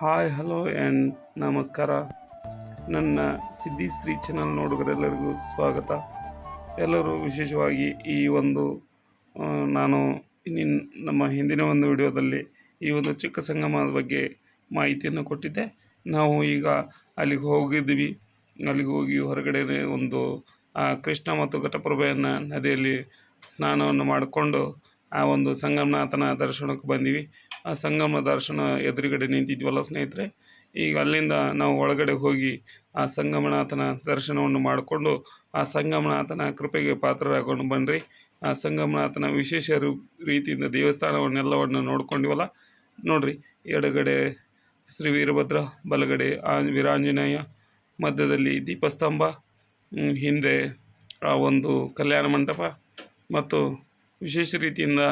Hi hello and ನಮಸ್ಕಾರ. ನನ್ನ ಸಿದ್ಧಿಶ್ರೀ channel ನೋಡುಗರೆಲ್ಲರಿಗೂ ಸ್ವಾಗತ. ಎಲ್ಲರೂ ವಿಶೇಷವಾಗಿ ಈ ಒಂದು ನಾನು ನಮ್ಮ ಹಿಂದಿನ ಒಂದು ವಿಡಿಯೋದಲ್ಲಿ ಈ ಒಂದು ಚಿಕ್ಕ ಸಂಗಮದ ಬಗ್ಗೆ ಮಾಹಿತಿಯನ್ನು ಕೊಟ್ಟಿದ್ದೆ. ನಾವು ಈಗ ಅಲ್ಲಿಗೆ ಹೋಗಿದ್ವಿ. ಅಲ್ಲಿಗೆ ಹೋಗಿ ಹೊರಗಡೆ ಒಂದು ಕೃಷ್ಣ ಮತ್ತು ಘಟಪ್ರಭೆಯನ್ನು ನದಿಯಲ್ಲಿ ಸ್ನಾನವನ್ನು ಮಾಡಿಕೊಂಡು ಆ ಒಂದು ಸಂಗಮನಾಥನ ದರ್ಶನಕ್ಕೆ ಬಂದೀವಿ. ಆ ಸಂಗಮ ದರ್ಶನ ಎದುರುಗಡೆ ನಿಂತಿದ್ವಲ್ಲ ಸ್ನೇಹಿತರೆ, ಈಗ ಅಲ್ಲಿಂದ ನಾವು ಒಳಗಡೆ ಹೋಗಿ ಆ ಸಂಗಮನಾಥನ ದರ್ಶನವನ್ನು ಮಾಡಿಕೊಂಡು ಆ ಸಂಗಮನಾಥನ ಕೃಪೆಗೆ ಪಾತ್ರರಾಕೊಂಡು ಬನ್ನಿರಿ. ಆ ಸಂಗಮನಾಥನ ವಿಶೇಷ ರೀತಿಯಿಂದ ದೇವಸ್ಥಾನವನ್ನೆಲ್ಲವನ್ನು ನೋಡ್ಕೊಂಡಿವಲ್ಲ ನೋಡ್ರಿ. ಎಡಗಡೆ ಶ್ರೀ ವೀರಭದ್ರ, ಬಲಗಡೆ ವೀರಾಂಜನೇಯ, ಮಧ್ಯದಲ್ಲಿ ದೀಪಸ್ತಂಭ, ಹಿಂದೆ ಆ ಒಂದು ಕಲ್ಯಾಣ ಮಂಟಪ ಮತ್ತು ವಿಶೇಷ ರೀತಿಯಿಂದ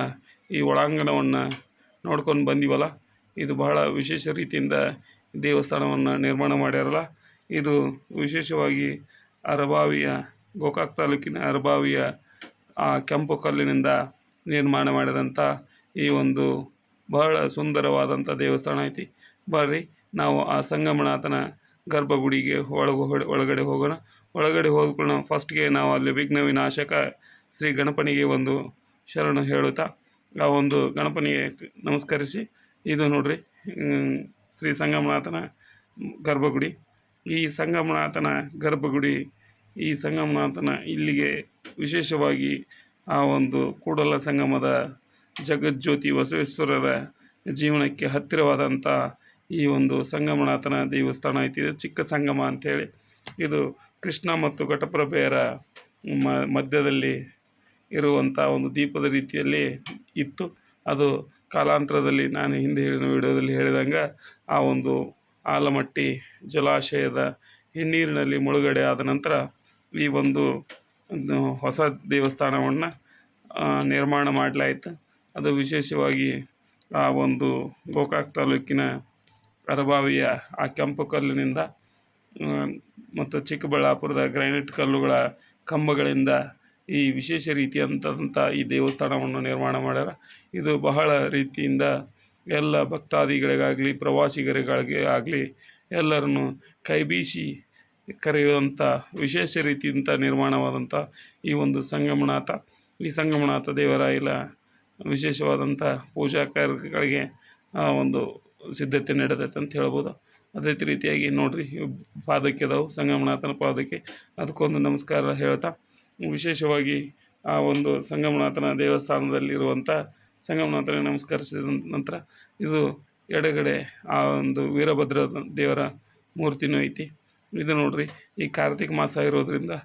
ಈ ಒಳಾಂಗಣವನ್ನು ನೋಡ್ಕೊಂಡು ಬಂದೀವಲ್ಲ. ಇದು ಬಹಳ ವಿಶೇಷ ರೀತಿಯಿಂದ ದೇವಸ್ಥಾನವನ್ನು ನಿರ್ಮಾಣ ಮಾಡ್ಯಾರಲ್ಲ. ಇದು ವಿಶೇಷವಾಗಿ ಅರಬಾವಿಯ ಗೋಕಾಕ್ ತಾಲೂಕಿನ ಅರಬಾವಿಯ ಆ ಕೆಂಪು ಕಲ್ಲಿನಿಂದ ನಿರ್ಮಾಣ ಮಾಡಿದಂಥ ಈ ಒಂದು ಬಹಳ ಸುಂದರವಾದಂಥ ದೇವಸ್ಥಾನ ಐತಿ. ಬರ್ರಿ ನಾವು ಆ ಸಂಗಮನಾಥನ ಗರ್ಭಗುಡಿಗೆ ಒಳಗಡೆ ಹೋಗೋಣ. ಒಳಗಡೆ ಹೋದ್ಕೊಳ್ಳೋಣ. ಫಸ್ಟ್ಗೆ ನಾವು ಅಲ್ಲಿ ವಿಘ್ನ ವಿನಾಶಕ ಶ್ರೀ ಗಣಪನಿಗೆ ಒಂದು ಶರಣು ಹೇಳುತ್ತಾ ಆ ಒಂದು ಗಣಪನಿಗೆ ನಮಸ್ಕರಿಸಿ, ಇದು ನೋಡ್ರಿ ಶ್ರೀ ಸಂಗಮನಾಥನ ಗರ್ಭಗುಡಿ. ಈ ಸಂಗಮನಾಥನ ಗರ್ಭಗುಡಿ, ಈ ಸಂಗಮನಾಥನ ಇಲ್ಲಿಗೆ ವಿಶೇಷವಾಗಿ ಆ ಒಂದು ಕೂಡಲ ಸಂಗಮದ ಜಗಜ್ಯೋತಿ ಬಸವೇಶ್ವರರ ಜೀವನಕ್ಕೆ ಹತ್ತಿರವಾದಂಥ ಈ ಒಂದು ಸಂಗಮನಾಥನ ದೇವಸ್ಥಾನ ಐತಿ. ಇದು ಚಿಕ್ಕ ಸಂಗಮ ಅಂಥೇಳಿ. ಇದು ಕೃಷ್ಣ ಮತ್ತು ಘಟಪ್ರಭೆಯರ ಮಧ್ಯದಲ್ಲಿ ಇರುವಂಥ ಒಂದು ದೀಪದ ರೀತಿಯಲ್ಲಿ ಇತ್ತು. ಅದು ಕಾಲಾಂತರದಲ್ಲಿ ನಾನು ಹಿಂದೆ ಹೇಳಿದ ವಿಡಿಯೋದಲ್ಲಿ ಹೇಳಿದಂಗೆ ಆ ಒಂದು ಆಲಮಟ್ಟಿ ಜಲಾಶಯದ ಹಿನ್ನೀರಿನಲ್ಲಿ ಮುಳುಗಡೆ ಆದ ನಂತರ ಈ ಒಂದು ಹೊಸ ದೇವಸ್ಥಾನವನ್ನು ನಿರ್ಮಾಣ ಮಾಡಲಾಯಿತು. ಅದು ವಿಶೇಷವಾಗಿ ಆ ಒಂದು ಗೋಕಾಕ್ ತಾಲೂಕಿನ ಅರಬಾವಿಯ ಆ ಕೆಂಪು ಕಲ್ಲಿನಿಂದ ಮತ್ತು ಚಿಕ್ಕಬಳ್ಳಾಪುರದ ಗ್ರಾನೈಟ್ ಕಲ್ಲುಗಳ ಕಂಬಗಳಿಂದ ಈ ವಿಶೇಷ ರೀತಿಯಂಥ ಈ ದೇವಸ್ಥಾನವನ್ನು ನಿರ್ಮಾಣ ಮಾಡ್ಯಾರ. ಇದು ಬಹಳ ರೀತಿಯಿಂದ ಎಲ್ಲ ಭಕ್ತಾದಿಗಳಿಗಾಗಲಿ ಪ್ರವಾಸಿಗರಿಗಳಿಗೆ ಆಗಲಿ ಎಲ್ಲರನ್ನು ಕೈಬೀಸಿ ಕರೆಯುವಂಥ ವಿಶೇಷ ರೀತಿಯಿಂದ ನಿರ್ಮಾಣವಾದಂಥ ಈ ಒಂದು ಸಂಗಮನಾಥ. ಈ ಸಂಗಮನಾಥ ದೇವರ ಇಲ್ಲ ವಿಶೇಷವಾದಂಥ ಪೂಜಾ ಕಾರ್ಯಗಳಿಗೆ ಒಂದು ಸಿದ್ಧತೆ ನಡೆದೈತೆ ಅಂತ ಹೇಳ್ಬೋದು. ಅದೇ ರೀತಿಯಾಗಿ ನೋಡಿರಿ, ಪಾದಕ್ಕೆ ಅದಾವು ಸಂಗಮನಾಥನ ಪಾದಕ್ಕೆ, ಅದಕ್ಕೊಂದು ನಮಸ್ಕಾರ ಹೇಳ್ತಾ ವಿಶೇಷವಾಗಿ ಆ ಒಂದು ಸಂಗಮನಾಥನ ದೇವಸ್ಥಾನದಲ್ಲಿರುವಂಥ ಸಂಗಮನಾಥನಿಗೆ ನಮಸ್ಕರಿಸಿದ ನಂತರ ಇದು ಎಡಗಡೆ ಆ ಒಂದು ವೀರಭದ್ರ ದೇವರ ಮೂರ್ತಿನೂ ಐತಿ. ಇದು ನೋಡ್ರಿ, ಈ ಕಾರ್ತಿಕ ಮಾಸ ಇರೋದರಿಂದ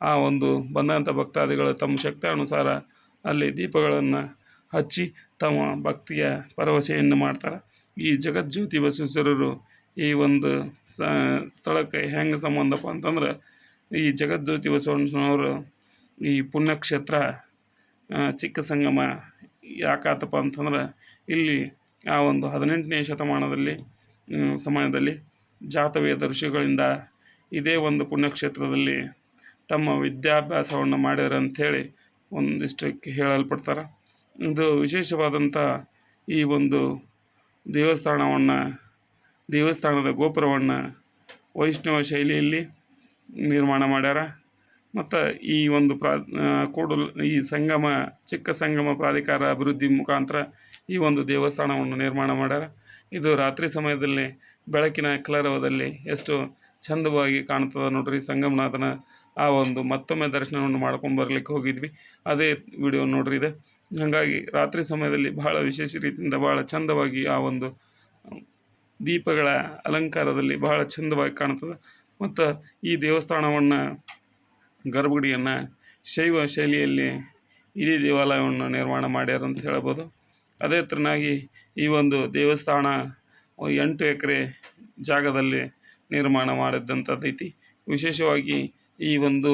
ಆ ಒಂದು ಬಂದಂಥ ಭಕ್ತಾದಿಗಳು ತಮ್ಮ ಶಕ್ತಾನುಸಾರ ಅಲ್ಲಿ ದೀಪಗಳನ್ನು ಹಚ್ಚಿ ತಮ್ಮ ಭಕ್ತಿಯ ಭರವಸೆಯನ್ನು ಮಾಡ್ತಾರೆ. ಈ ಜಗಜ್ಯೋತಿ ಬಸವೇಶ್ವರರು ಈ ಒಂದು ಸ್ಥಳಕ್ಕೆ ಹೆಂಗೆ ಸಂಬಂಧಪ್ಪ ಅಂತಂದ್ರೆ, ಈ ಜಗಜ್ಯೋತಿ ಬಸವಣ್ಣನವರು ಈ ಪುಣ್ಯಕ್ಷೇತ್ರ ಚಿಕ್ಕ ಸಂಗಮ ಯಾಕಾತಪ್ಪ ಅಂತಂದ್ರೆ, ಇಲ್ಲಿ ಆ ಒಂದು 18ನೇ ಶತಮಾನದಲ್ಲಿ ಸಮಯದಲ್ಲಿ ಜಾತವೇದ ಋಷಿಗಳಿಂದ ಇದೇ ಒಂದು ಪುಣ್ಯಕ್ಷೇತ್ರದಲ್ಲಿ ತಮ್ಮ ವಿದ್ಯಾಭ್ಯಾಸವನ್ನು ಮಾಡ್ಯಾರ ಅಂಥೇಳಿ ಒಂದಿಷ್ಟಕ್ಕೆ ಹೇಳಲ್ಪಡ್ತಾರೆ. ಇದು ವಿಶೇಷವಾದಂಥ ಈ ಒಂದು ದೇವಸ್ಥಾನದ ಗೋಪುರವನ್ನು ವೈಷ್ಣವ ಶೈಲಿಯಲ್ಲಿ ನಿರ್ಮಾಣ ಮಾಡ್ಯಾರ. ಮತ್ತು ಈ ಒಂದು ಈ ಚಿಕ್ಕ ಸಂಗಮ ಪ್ರಾಧಿಕಾರ ಅಭಿವೃದ್ಧಿ ಮುಖಾಂತರ ಈ ಒಂದು ದೇವಸ್ಥಾನವನ್ನು ನಿರ್ಮಾಣ ಮಾಡ್ಯಾರ. ಇದು ರಾತ್ರಿ ಸಮಯದಲ್ಲಿ ಬೆಳಕಿನ ಕಲರವದಲ್ಲಿ ಎಷ್ಟು ಚಂದವಾಗಿ ಕಾಣ್ತದೆ ನೋಡ್ರಿ. ಸಂಗಮನಾಥನ ಆ ಒಂದು ಮತ್ತೊಮ್ಮೆ ದರ್ಶನವನ್ನು ಮಾಡ್ಕೊಂಡು ಬರಲಿಕ್ಕೆ ಹೋಗಿದ್ವಿ, ಅದೇ ವಿಡಿಯೋ ನೋಡ್ರಿ ಇದೆ. ಹಾಗಾಗಿ ರಾತ್ರಿ ಸಮಯದಲ್ಲಿ ಬಹಳ ವಿಶೇಷ ರೀತಿಯಿಂದ ಬಹಳ ಚಂದವಾಗಿ ಆ ಒಂದು ದೀಪಗಳ ಅಲಂಕಾರದಲ್ಲಿ ಬಹಳ ಚಂದವಾಗಿ ಕಾಣ್ತದೆ. ಮತ್ತು ಈ ದೇವಸ್ಥಾನವನ್ನು ಗರ್ಭಗುಡಿಯನ್ನು ಶೈವ ಶೈಲಿಯಲ್ಲಿ ಇಡೀ ದೇವಾಲಯವನ್ನು ನಿರ್ಮಾಣ ಮಾಡ್ಯಾರ ಅಂತ ಹೇಳ್ಬೋದು. ಅದೇ ಥರನಾಗಿ ಈ ಒಂದು ದೇವಸ್ಥಾನ 8 ಎಕರೆ ಜಾಗದಲ್ಲಿ ನಿರ್ಮಾಣ ಮಾಡಿದ್ದಂಥದ್ದೈತಿ. ವಿಶೇಷವಾಗಿ ಈ ಒಂದು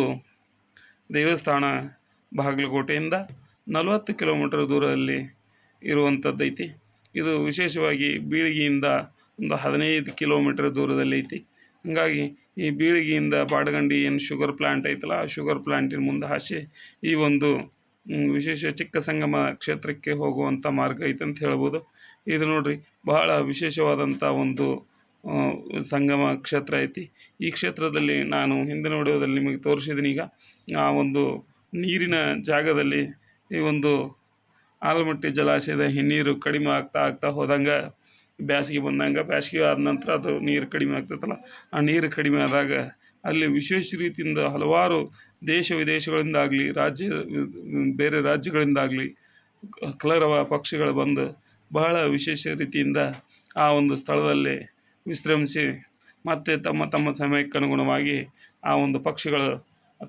ದೇವಸ್ಥಾನ ಬಾಗಲಕೋಟೆಯಿಂದ 40 ಕಿಲೋಮೀಟರ್ ದೂರದಲ್ಲಿ ಇರುವಂಥದ್ದೈತಿ. ಇದು ವಿಶೇಷವಾಗಿ ಬೀಳಗಿಯಿಂದ ಒಂದು 15 ಕಿಲೋಮೀಟರ್ ದೂರದಲ್ಲಿ ಐತಿ. ಹಾಗಾಗಿ ಈ ಬೀಳಗಿಯಿಂದ ಬಾಡಗಂಡಿ ಏನು ಶುಗರ್ ಪ್ಲ್ಯಾಂಟ್ ಐತಲ್ಲ, ಆ ಶುಗರ್ ಪ್ಲ್ಯಾಂಟಿನ ಮುಂದೆ ಹಾಸಿ ಈ ಒಂದು ವಿಶೇಷ ಚಿಕ್ಕ ಸಂಗಮ ಕ್ಷೇತ್ರಕ್ಕೆ ಹೋಗುವಂಥ ಮಾರ್ಗ ಐತೆ ಅಂತ ಹೇಳ್ಬೋದು. ಇದು ನೋಡ್ರಿ, ಬಹಳ ವಿಶೇಷವಾದಂಥ ಒಂದು ಸಂಗಮ ಕ್ಷೇತ್ರ ಐತಿ. ಈ ಕ್ಷೇತ್ರದಲ್ಲಿ ನಾನು ಹಿಂದಿನ ವಿಡಿಯೋದಲ್ಲಿ ನಿಮಗೆ ತೋರಿಸಿದ್ದೀನಿ. ಈಗ ಆ ಒಂದು ನೀರಿನ ಜಾಗದಲ್ಲಿ ಈ ಒಂದು ಆಲಮಟ್ಟಿ ಜಲಾಶಯದ ಹಿನ್ನೀರು ಕಡಿಮೆ ಆಗ್ತಾ ಹೋದಂಗೆ ಬೇಸಿಗೆ ಬಂದಂಗೆ, ಬೇಸಿಗೆ ಆದ ನಂತರ ಅದು ನೀರು ಕಡಿಮೆ ಆಗ್ತೈತಲ್ಲ, ಆ ನೀರು ಕಡಿಮೆ ಆದಾಗ ಅಲ್ಲಿ ವಿಶೇಷ ರೀತಿಯಿಂದ ಹಲವಾರು ದೇಶ ವಿದೇಶಗಳಿಂದಾಗಲಿ ಬೇರೆ ರಾಜ್ಯಗಳಿಂದಾಗಲಿ ಕಲರವ ಪಕ್ಷಿಗಳು ಬಂದು ಬಹಳ ವಿಶೇಷ ರೀತಿಯಿಂದ ಆ ಒಂದು ಸ್ಥಳದಲ್ಲಿ ವಿಶ್ರಮಿಸಿ ಮತ್ತು ತಮ್ಮ ತಮ್ಮ ಸಮಯಕ್ಕೆ ಅನುಗುಣವಾಗಿ ಆ ಒಂದು ಪಕ್ಷಿಗಳು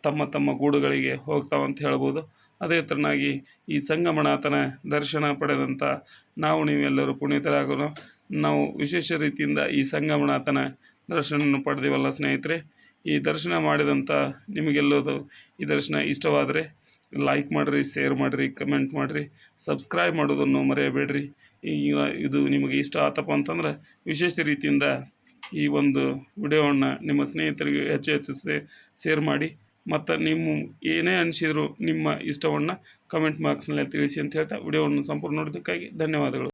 ತಮ್ಮ ತಮ್ಮ ಗೂಡುಗಳಿಗೆ ಹೋಗ್ತಾವಂತ ಹೇಳ್ಬೋದು. ಅದೇ ಥರನಾಗಿ ಈ ಸಂಗಮನಾಥನ ದರ್ಶನ ಪಡೆದಂಥ ನೀವೆಲ್ಲರೂ ಪುನೀತರಾಗೋಣ. ನಾವು ವಿಶೇಷ ರೀತಿಯಿಂದ ಈ ಸಂಗಮನಾಥನ ದರ್ಶನ ಪಡೆದಿವಲ್ಲ ಸ್ನೇಹಿತರೆ. ಈ ದರ್ಶನ ಮಾಡಿದಂಥ ನಿಮಗೆಲ್ಲೋದು ಈ ದರ್ಶನ ಇಷ್ಟವಾದರೆ ಲೈಕ್ ಮಾಡಿರಿ, ಶೇರ್ ಮಾಡಿರಿ, ಕಮೆಂಟ್ ಮಾಡಿರಿ, ಸಬ್ಸ್ಕ್ರೈಬ್ ಮಾಡೋದನ್ನು ಮರೆಯಬೇಡ್ರಿ. ಈಗ ಇದು ನಿಮಗೆ ಇಷ್ಟ ಆತಪ್ಪ ಅಂತಂದ್ರೆ ವಿಶೇಷ ರೀತಿಯಿಂದ ಈ ಒಂದು ವಿಡಿಯೋವನ್ನು ನಿಮ್ಮ ಸ್ನೇಹಿತರಿಗೆ ಹೆಚ್ಚು ಶೇರ್ ಮಾಡಿ. ಮತ್ತು ನಿಮ್ಮ ಏನೇ ಅನಿಸಿದ್ರು ನಿಮ್ಮ ಇಷ್ಟವನ್ನು ಕಮೆಂಟ್ ಬಾಕ್ಸ್ನಲ್ಲಿ ತಿಳಿಸಿ ಅಂತ ಹೇಳ್ತಾ ವಿಡಿಯೋವನ್ನು ಸಂಪೂರ್ಣ ನೋಡೋದಕ್ಕಾಗಿ ಧನ್ಯವಾದಗಳು.